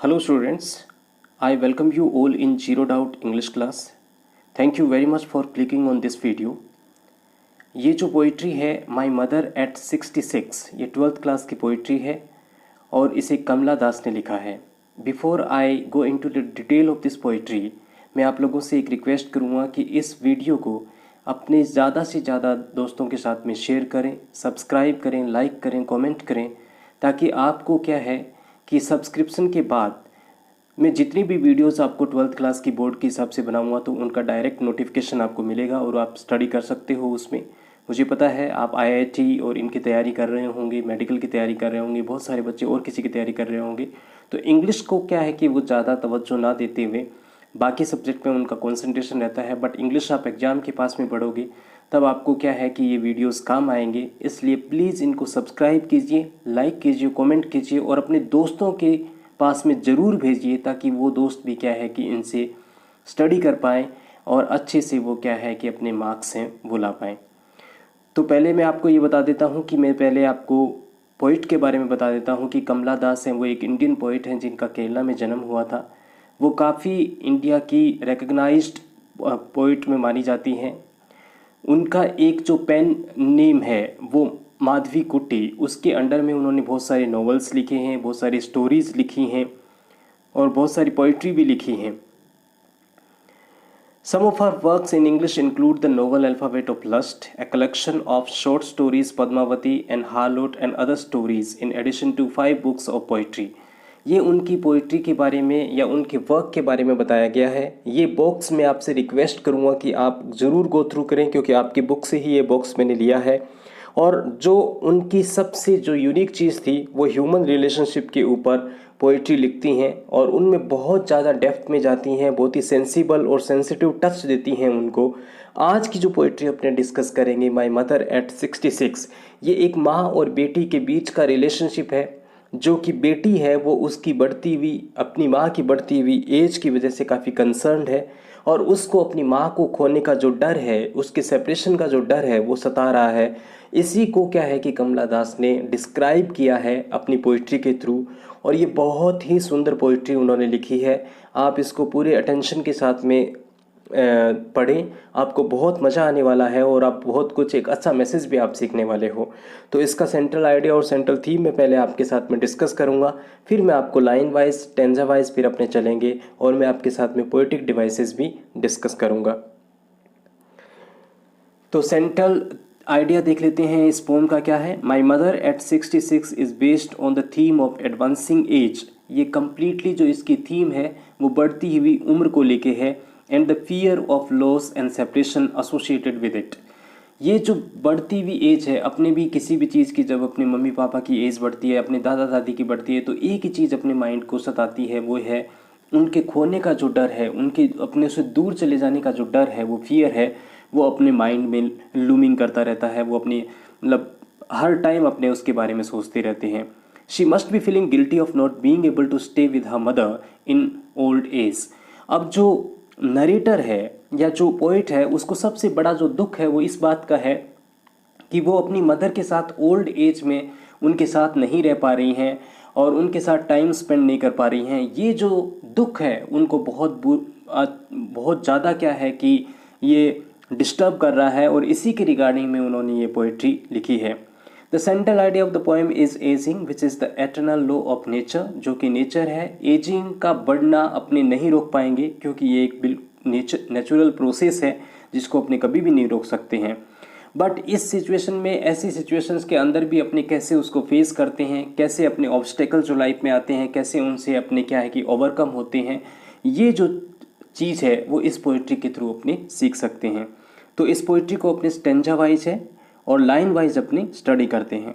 Hello students, I welcome you all in Zero Doubt English class. Thank you very much for clicking on this video. ये जो poetry है my mother eight 66, ये 12th class की poetry है और इसे कमला दास ने लिखा है. Before I go into the detail of this poetry, मैं आप लोगों से एक रिक्वेस्ट करूँगा कि इस वीडियो को अपने ज़्यादा से ज़्यादा दोस्तों के साथ में शेयर करें, सब्सक्राइब करें, लाइक करें, कमेंट करें, ताकि आपको क्या है कि सब्सक्रिप्शन के बाद मैं जितनी भी वीडियोस आपको 12th क्लास की बोर्ड के हिसाब से बनाऊंगा तो उनका डायरेक्ट नोटिफिकेशन आपको मिलेगा और आप स्टडी कर सकते हो उसमें. मुझे पता है आप आईआईटी और इनकी तैयारी कर रहे होंगे, मेडिकल की तैयारी कर रहे होंगे, बहुत सारे बच्चे और किसी की तैयारी कर रहे होंगे. तो इंग्लिश को क्या है कि वो ज़्यादा तवज्जो ना देते हुए बाकी सब्जेक्ट में उनका कॉन्सेंट्रेशन रहता है. बट इंग्लिश आप एग्ज़ाम के पास में पढ़ोगे तब आपको क्या है कि ये वीडियोस काम आएंगे. इसलिए प्लीज़ इनको सब्सक्राइब कीजिए, लाइक कीजिए, कमेंट कीजिए और अपने दोस्तों के पास में ज़रूर भेजिए ताकि वो दोस्त भी क्या है कि इनसे स्टडी कर पाएँ और अच्छे से वो क्या है कि अपने मार्क्स हैं वो ला पाएँ. तो पहले मैं आपको ये बता देता हूँ कि मैं पहले आपको पोइट के बारे में बता देता हूँ कि कमला दास हैं वो एक इंडियन पोइट हैं जिनका केरला में जन्म हुआ था. वो काफ़ी इंडिया की रिकग्नाइज्ड पोइट में मानी जाती हैं. उनका एक जो पेन नेम है वो माधवी कुट्टी, उसके अंडर में उन्होंने बहुत सारे नॉवेल्स लिखे हैं, बहुत सारी स्टोरीज़ लिखी हैं और बहुत सारी पोइट्री भी लिखी हैं. Some of her works in English include the novel Alphabet of Lust, a collection of short stories Padmavati and Harlot and other stories, in addition to 5 books of poetry. ये उनकी पोइट्री के बारे में या उनके वर्क के बारे में बताया गया है. ये बॉक्स मैं आपसे रिक्वेस्ट करूँगा कि आप ज़रूर गो थ्रू करें क्योंकि आपकी बुक से ही ये बॉक्स मैंने लिया है. और जो उनकी सबसे जो यूनिक चीज़ थी वो ह्यूमन रिलेशनशिप के ऊपर पोइट्री लिखती हैं और उनमें बहुत ज़्यादा डेप्थ में जाती हैं, बहुत ही सेंसिबल और सेंसिटिव टच देती हैं उनको. आज की जो पोइट्री अपने डिस्कस करेंगे माई मदर एट 66, ये एक माँ और बेटी के बीच का रिलेशनशिप है. जो कि बेटी है वो उसकी बढ़ती हुई अपनी माँ की बढ़ती हुई एज की वजह से काफ़ी कंसर्न्ड है और उसको अपनी माँ को खोने का जो डर है, उसके सेपरेशन का जो डर है वो सता रहा है. इसी को क्या है कि कमला दास ने डिस्क्राइब किया है अपनी पोइट्री के थ्रू और ये बहुत ही सुंदर पोइट्री उन्होंने लिखी है. आप इसको पूरे अटेंशन के साथ में पढ़ें, आपको बहुत मज़ा आने वाला है और आप बहुत कुछ एक अच्छा मैसेज भी आप सीखने वाले हो. तो इसका सेंट्रल आइडिया और सेंट्रल थीम मैं पहले आपके साथ में डिस्कस करूँगा, फिर मैं आपको लाइन वाइज स्टैंजा वाइज फिर अपने चलेंगे और मैं आपके साथ में पोएटिक डिवाइसेस भी डिस्कस करूँगा. तो सेंट्रल आइडिया देख लेते हैं इस पोम का क्या है. My mother eight 66 is based on the theme of advancing as. ये कम्प्लीटली जो इसकी थीम है वो बढ़ती हुई उम्र को लेके है and the fear of loss and separation associated with it. ये जो बढ़ती हुई एज है, अपने भी किसी भी चीज़ की जब अपने मम्मी पापा की एज बढ़ती है, अपने दादा दादी की बढ़ती है, तो एक ही चीज़ अपने माइंड को सताती है, वो है उनके खोने का जो डर है, उनके अपने से दूर चले जाने का जो डर है, वो फियर है, वो अपने माइंड में लूमिंग करता रहता है. वो अपनी मतलब हर टाइम अपने उसके बारे में सोचते रहते हैं. She must be feeling guilty of not being able to stay with her mother in old age. अब जो नरेटर है या जो पोइट है उसको सबसे बड़ा जो दुख है वो इस बात का है कि वो अपनी मदर के साथ ओल्ड एज में उनके साथ नहीं रह पा रही हैं और उनके साथ टाइम स्पेंड नहीं कर पा रही हैं. ये जो दुख है उनको बहुत ज़्यादा क्या है कि ये डिस्टर्ब कर रहा है और इसी के रिगार्डिंग में उन्होंने ये पोइट्री लिखी है. The central idea of the poem is ageing which is the eternal law of nature. जो कि नेचर है, एजिंग का बढ़ना अपने नहीं रोक पाएंगे क्योंकि ये एक नेचुरल प्रोसेस है जिसको अपने कभी भी नहीं रोक सकते हैं. बट इस सिचुएशन में, ऐसी सिचुएशंस के अंदर भी अपने कैसे उसको फेस करते हैं, कैसे अपने ऑब्स्टेकल जो लाइफ में आते हैं, कैसे उनसे अपने क्या है कि ओवरकम होते हैं, ये जो चीज़ है वो इस पोइट्री के थ्रू अपने सीख सकते हैं. तो इस पोइट्री को अपने स्टेंजा वाइज है और लाइन वाइज अपनी स्टडी करते हैं.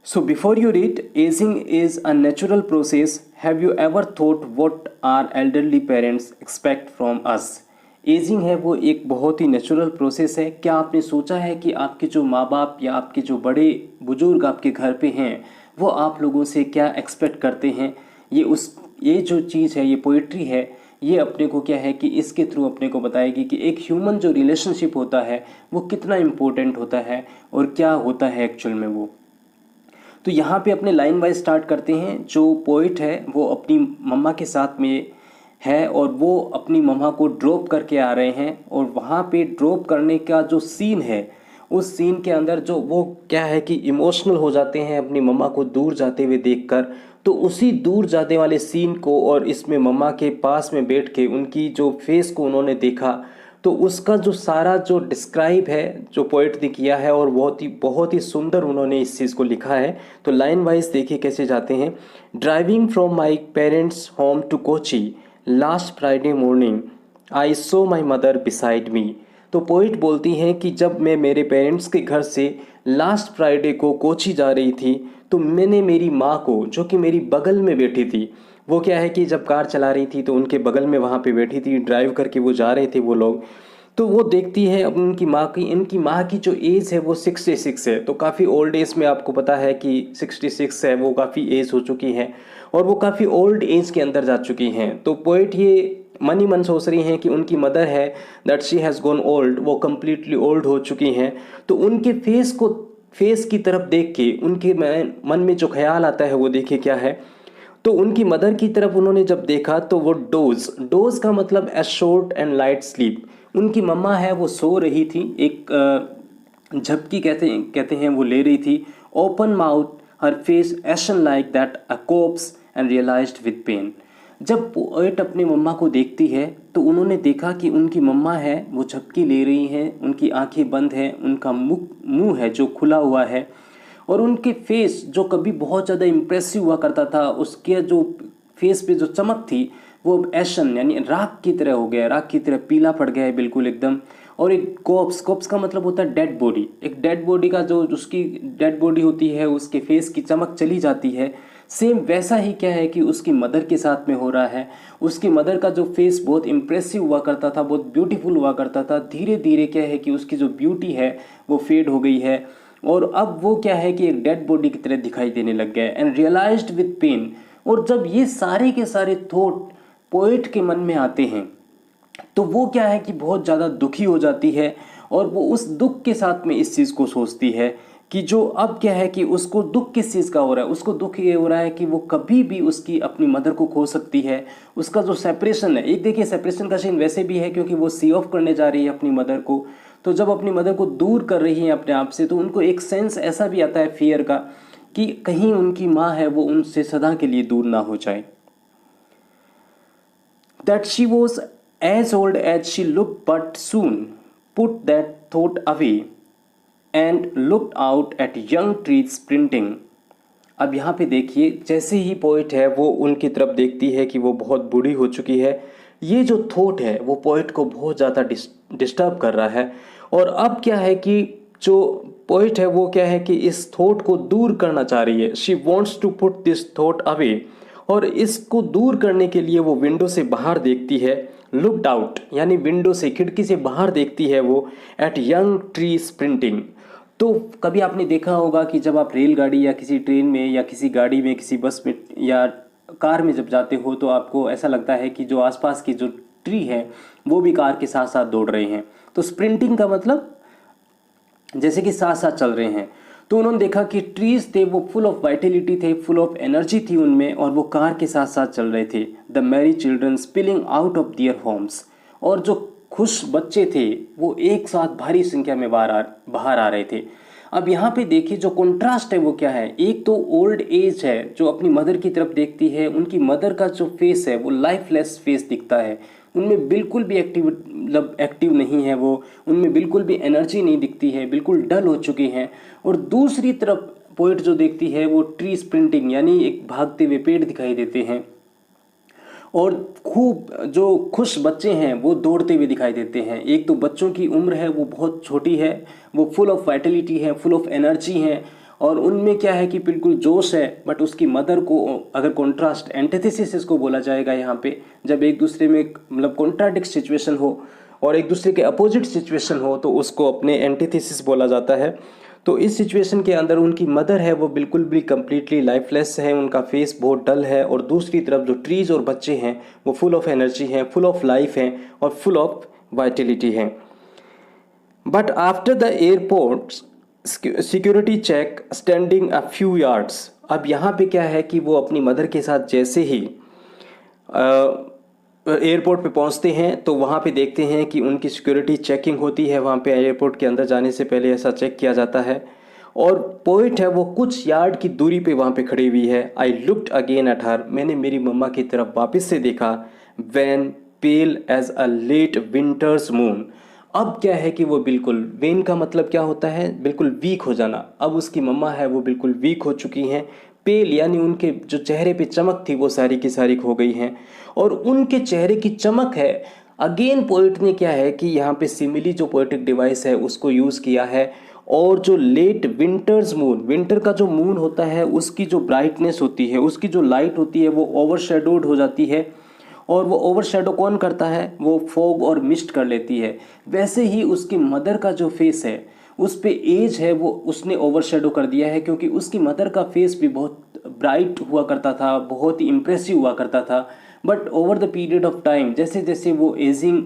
So before you read, ageing is a natural process. Have you ever thought what are elderly parents expect from us. Ageing है वो एक बहुत ही नेचुरल प्रोसेस है. क्या आपने सोचा है कि आपके जो माँ बाप या आपके जो बड़े बुजुर्ग आपके घर पे हैं वो आप लोगों से क्या एक्सपेक्ट करते हैं. ये जो चीज़ है, ये पोइट्री है, ये अपने को क्या है कि इसके थ्रू अपने को बताएगी कि एक ह्यूमन जो रिलेशनशिप होता है वो कितना इम्पोर्टेंट होता है और क्या होता है एक्चुअल में वो. तो यहाँ पे अपने लाइन वाइज स्टार्ट करते हैं। जो पोइट है वो अपनी मम्मा के साथ में है और वो अपनी मम्मा को ड्रॉप करके आ रहे हैं, और वहाँ पे ड्रॉप करने का जो सीन है, उस सीन के अंदर जो वो क्या है कि इमोशनल हो जाते हैं अपनी मम्मा को दूर जाते हुए देखकर। तो उसी दूर जाने वाले सीन को और इसमें मम्मा के पास में बैठ के उनकी जो फेस को उन्होंने देखा, तो उसका जो सारा जो डिस्क्राइब है जो पोइट ने किया है, और बहुत ही सुंदर उन्होंने इस चीज़ को लिखा है। तो लाइन वाइज देखिए कैसे जाते हैं। Driving from my parents home to Kochi last Friday morning I saw my mother beside me. तो पोइट बोलती हैं कि जब मैं मेरे पेरेंट्स के घर से लास्ट फ्राइडे को कोची जा रही थी, तो मैंने मेरी माँ को, जो कि मेरी बगल में बैठी थी, वो क्या है कि जब कार चला रही थी तो उनके बगल में वहाँ पे बैठी थी, ड्राइव करके वो जा रहे थे वो लोग, तो वो देखती है अब उनकी माँ की, इनकी माँ की जो एज है वो 66 है। तो काफ़ी ओल्ड एज में, आपको पता है कि 66 है, वो काफ़ी एज हो चुकी है और वो काफ़ी ओल्ड एज के अंदर जा चुकी हैं। तो पोइट ये मन ही मन सोच रही हैं कि उनकी मदर है that she has gone old, वो कम्प्लीटली ओल्ड हो चुकी हैं। तो उनके फेस की तरफ देख के उनके मन में जो ख्याल आता है वो देखिए क्या है। तो उनकी मदर की तरफ उन्होंने जब देखा तो वो डोज का मतलब ए शॉर्ट एंड लाइट स्लीप। उनकी मम्मा है वो सो रही थी, एक झपकी कहते हैं वो ले रही थी। Open mouth her face ation like that a corpse and realised with pain. जब पोएट अपनी मम्मा को देखती है तो उन्होंने देखा कि उनकी मम्मा है वो झपकी ले रही हैं, उनकी आंखें बंद हैं, उनका मुंह है जो खुला हुआ है, और उनके फेस जो कभी बहुत ज़्यादा इम्प्रेसिव हुआ करता था, उसके जो फेस पे जो चमक थी वो एशन यानी राख की तरह हो गया, राख की तरह पीला पड़ गया है बिल्कुल एकदम। और एक कोप्स का मतलब होता है डेड बॉडी। एक डेड बॉडी का जो उसकी डेड बॉडी होती है उसके फेस की चमक चली जाती है। सेम वैसा ही क्या है कि उसकी मदर के साथ में हो रहा है। उसकी मदर का जो फेस बहुत इम्प्रेसिव हुआ करता था, बहुत ब्यूटीफुल हुआ करता था, धीरे धीरे क्या है कि उसकी जो ब्यूटी है वो फेड हो गई है, और अब वो क्या है कि एक डेड बॉडी की तरह दिखाई देने लग गया है। And realised with pain. और जब ये सारे के सारे थॉट पोएट के मन में आते हैं तो वो क्या है कि बहुत ज़्यादा दुखी हो जाती है, और वो उस दुख के साथ में इस चीज़ को सोचती है कि जो अब क्या है कि उसको दुख किस चीज़ का हो रहा है। उसको दुख ये हो रहा है कि वो कभी भी उसकी अपनी मदर को खो सकती है। उसका जो सेपरेशन है, एक देखिए सेपरेशन का सीन वैसे भी है क्योंकि वो सी ऑफ करने जा रही है अपनी मदर को। तो जब अपनी मदर को दूर कर रही है अपने आप से, तो उनको एक सेंस ऐसा भी आता है फियर का कि कहीं उनकी माँ है वो उनसे सदा के लिए दूर ना हो जाए। That she was as old as she looked, but soon put that thought away and looked out at young trees sprinting. अब यहाँ पे देखिए, जैसे ही पोइट है वो उनकी तरफ देखती है कि वो बहुत बूढ़ी हो चुकी है, ये जो थॉट है वो पोइट को बहुत ज़्यादा डिस्टर्ब कर रहा है। और अब क्या है कि जो पोइट है वो क्या है कि इस थॉट को दूर करना चाह रही है। She wants to put this thought away, और इसको दूर करने के लिए वो विंडो से बाहर देखती है। लुक्ड आउट यानी विंडो से, खिड़की से बाहर देखती है वो एट यंग ट्री स्प्रिंटिंग। तो कभी आपने देखा होगा कि जब आप रेलगाड़ी या किसी ट्रेन में या किसी गाड़ी में, किसी बस में या कार में जब जाते हो तो आपको ऐसा लगता है कि जो आसपास की जो ट्री है वो भी कार के साथ साथ दौड़ रहे हैं। तो स्प्रिंटिंग का मतलब जैसे कि साथ साथ चल रहे हैं। तो उन्होंने देखा कि ट्रीज थे वो फुल ऑफ वाइटलिटी थे, फुल ऑफ एनर्जी थी उनमें, और वो कार के साथ साथ चल रहे थे। The merry children spilling out of their homes. और जो खुश बच्चे थे वो एक साथ भारी संख्या में बाहर आ रहे थे। अब यहाँ पे देखिए जो कंट्रास्ट है वो क्या है। एक तो ओल्ड एज है जो अपनी मदर की तरफ देखती है, उनकी मदर का जो फेस है वो लाइफलेस फेस दिखता है, उनमें बिल्कुल भी एक्टिव नहीं है वो, उनमें बिल्कुल भी एनर्जी नहीं दिखती है, बिल्कुल डल हो चुकी हैं। और दूसरी तरफ पोइट जो देखती है वो ट्री स्प्रिंटिंग यानी एक भागते हुए पेड़ दिखाई देते हैं, और खूब जो खुश बच्चे हैं वो दौड़ते हुए दिखाई देते हैं। एक तो बच्चों की उम्र है वो बहुत छोटी है, वो फुल ऑफ वाइटलिटी है, फुल ऑफ एनर्जी है, और उनमें क्या है कि बिल्कुल जोश है। बट उसकी मदर को अगर कॉन्ट्रास्ट, एंटीथेसिस इसको बोला जाएगा यहाँ पे, जब एक दूसरे में मतलब कॉन्ट्राडिक्ट सिचुएशन हो और एक दूसरे के अपोजिट सिचुएशन हो तो उसको अपने एंटीथेसिस बोला जाता है। तो इस सिचुएशन के अंदर उनकी मदर है वो बिल्कुल भी कम्प्लीटली लाइफलेस है, उनका फेस बहुत डल है, और दूसरी तरफ जो ट्रीज और बच्चे हैं वो फुल ऑफ एनर्जी हैं, फुल ऑफ लाइफ हैं और फुल ऑफ वाइटलिटी हैं। But after the airport's security check standing a few yards. अब यहाँ पे क्या है कि वो अपनी मदर के साथ जैसे ही एयरपोर्ट पे पहुँचते हैं तो वहाँ पे देखते हैं कि उनकी सिक्योरिटी चेकिंग होती है। वहाँ पे एयरपोर्ट के अंदर जाने से पहले ऐसा चेक किया जाता है। और पोइट है वो कुछ यार्ड की दूरी पे वहाँ पे खड़ी हुई है। I looked again at her, मैंने मेरी मम्मा की तरफ वापस से देखा। Wan pale as a late winter's moon. अब क्या है कि वो बिल्कुल, वेन का मतलब क्या होता है, बिल्कुल वीक हो जाना। अब उसकी मम्मा है वो बिल्कुल वीक हो चुकी हैं। पेल यानी उनके जो चेहरे पे चमक थी वो सारी की सारी खो गई हैं। और उनके चेहरे की चमक है, अगेन पोइट ने क्या है कि यहाँ पे सिमिली जो पोएटिक डिवाइस है उसको यूज़ किया है। और जो लेट विंटर्स मून, विंटर का जो मून होता है उसकी जो ब्राइटनेस होती है, उसकी जो लाइट होती है वो ओवरशैडोड हो जाती है। और वो ओवरशैडो कौन करता है, वो फॉग और मिस्ट कर लेती है। वैसे ही उसकी मदर का जो फेस है उस पे एज है वो उसने ओवरशैडो कर दिया है, क्योंकि उसकी मदर का फेस भी बहुत ब्राइट हुआ करता था, बहुत ही इम्प्रेसिव हुआ करता था। But over the period of time जैसे जैसे वो एजिंग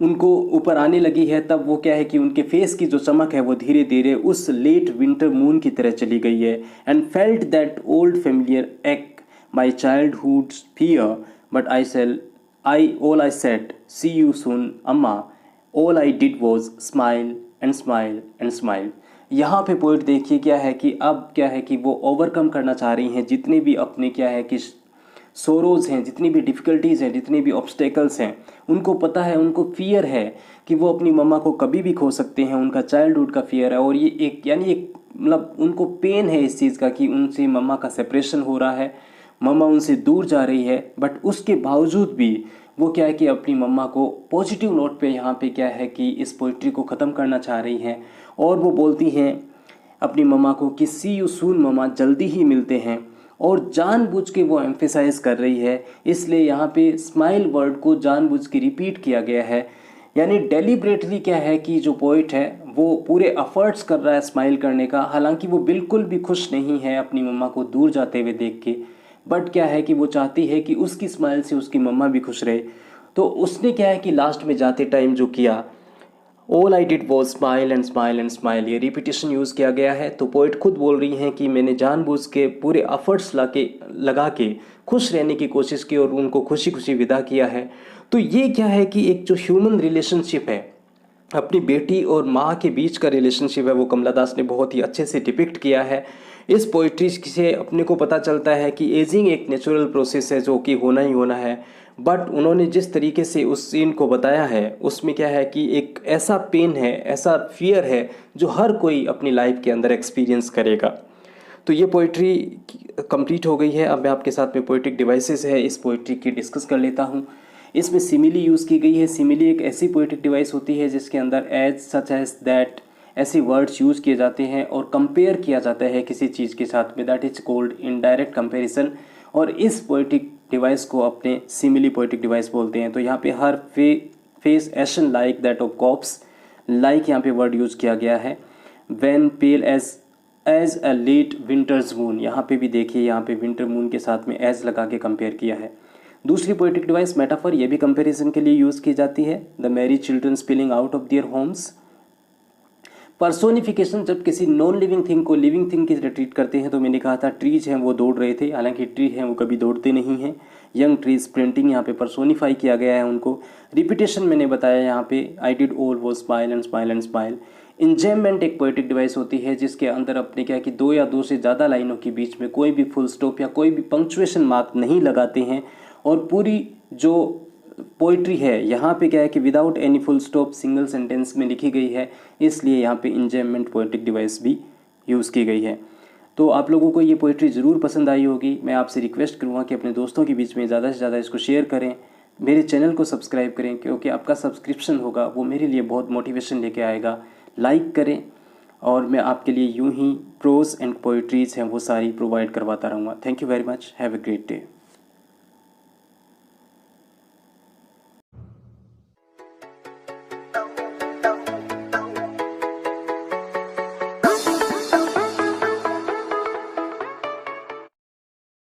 उनको ऊपर आने लगी है, तब वो क्या है कि उनके फेस की जो चमक है वो धीरे धीरे उस लेट विंटर मून की तरह चली गई है। And felt that old familiar ache my childhood fear, but I all I said see you soon Amma, all I did was smile and smile and smile. यहाँ पे पॉइंट देखिए क्या है कि अब क्या है कि वो ओवरकम करना चाह रही हैं जितने भी अपने क्या है कि सोरोज़ हैं, जितनी भी डिफ़िकल्टीज़ हैं, जितनी भी ऑब्स्टेकल्स हैं, उनको पता है, उनको फियर है कि वो अपनी मम्मा को कभी भी खो सकते हैं। उनका चाइल्डहुड का फियर है। और ये एक यानी एक मतलब उनको पेन है इस चीज़ का कि उनसे मम्मा का सेपरेशन हो रहा है, मम्मा उनसे दूर जा रही है। बट उसके बावजूद भी वो क्या है कि अपनी मम्मा को पॉजिटिव नोट पे यहाँ पे क्या है कि इस पोइट्री को ख़त्म करना चाह रही हैं। और वो बोलती हैं अपनी मम्मा को कि सी यू सून मम्मा, जल्दी ही मिलते हैं। और जानबूझ के वो एम्फेसाइज कर रही है, इसलिए यहाँ पे स्माइल वर्ड को जानबूझ के रिपीट किया गया है। यानी डेलिब्रेटली क्या है कि जो पोइट है वो पूरे एफर्ट्स कर रहा है स्माइल करने का, हालांकि वो बिल्कुल भी खुश नहीं है अपनी मम्मा को दूर जाते हुए देख के। बट क्या है कि वो चाहती है कि उसकी स्माइल से उसकी मम्मा भी खुश रहे। तो उसने क्या है कि लास्ट में जाते टाइम जो किया, all I did was smile and smile and smile, ये रिपीटिशन यूज़ किया गया है। तो पोइट खुद बोल रही हैं कि मैंने जानबूझ के पूरे एफर्ट्स लगा के खुश रहने की कोशिश की और उनको खुशी खुशी विदा किया है। तो ये क्या है कि एक जो ह्यूमन रिलेशनशिप है, अपनी बेटी और माँ के बीच का रिलेशनशिप है, वो कमला दास ने बहुत ही अच्छे से डिपिक्ट किया है। इस पोइट्री से अपने को पता चलता है कि एजिंग एक नेचुरल प्रोसेस है जो कि होना ही होना है। बट उन्होंने जिस तरीके से उस सीन को बताया है उसमें क्या है कि एक ऐसा पेन है, ऐसा फियर है जो हर कोई अपनी लाइफ के अंदर एक्सपीरियंस करेगा। तो ये पोइट्री कंप्लीट हो गई है। अब मैं आपके साथ में पोइट्रिक डिवाइसेस है इस पोइट्री की डिस्कस कर लेता हूँ। इसमें सिमिली यूज़ की गई है। सिमिली एक ऐसी पोइट्रिक डिवाइस होती है जिसके अंदर एज, सच एज, दैट ऐसे वर्ड्स यूज़ किए जाते हैं और कंपेयर किया जाता है किसी चीज़ के साथ में, that is called indirect comparison. और इस पोइट्रिक डिवाइस को अपने सिमिली पोइट्रिक डिवाइस बोलते हैं। तो यहाँ पे हर face ation like that of cops, like यहाँ पे वर्ड यूज़ किया गया है। When pale as a late winter's moon, यहाँ पे भी देखिए यहाँ पे विंटर मून के साथ में एज लगा के कंपेयर किया है। दूसरी पोइट्रिक डिवाइस मेटाफर, ये भी कंपैरिजन के लिए यूज़ की जाती है। The merry children spilling out of their homes. Personification, जब किसी नॉन लिविंग थिंग को लिविंग थिंग की तरह ट्रीट करते हैं। तो मैंने कहा था ट्रीज हैं वो दौड़ रहे थे, हालांकि ट्री हैं वो कभी दौड़ते नहीं हैं। यंग ट्रीज प्रिंटिंग यहाँ पे पर्सोनिफाई किया गया है उनको। रिपीटेशन मैंने बताया यहाँ पे, आई डिड ऑल वो smile and smile and smile. Enjambment एक पोएटिक डिवाइस होती है जिसके अंदर अपने क्या कि दो या दो से ज़्यादा लाइनों के बीच में कोई भी फुल स्टॉप या कोई भी पंक्चुएशन मार्क नहीं लगाते हैं। और पूरी जो पोइट्री है यहाँ पे क्या है कि without any full stop single sentence में लिखी गई है, इसलिए यहाँ पे इंजेममेंट पोएटिक डिवाइस भी यूज़ की गई है। तो आप लोगों को ये पोइट्री ज़रूर पसंद आई होगी। मैं आपसे रिक्वेस्ट करूँगा कि अपने दोस्तों के बीच में ज़्यादा से ज़्यादा इसको शेयर करें, मेरे चैनल को सब्सक्राइब करें, क्योंकि आपका सब्सक्रिप्शन होगा वो मेरे लिए बहुत मोटिवेशन लेके आएगा। लाइक करें और मैं आपके लिए यूं ही प्रोज एंड पोइट्रीज़ हैं वो सारी प्रोवाइड करवाता रहूँगा। Thank you very much, have a great day.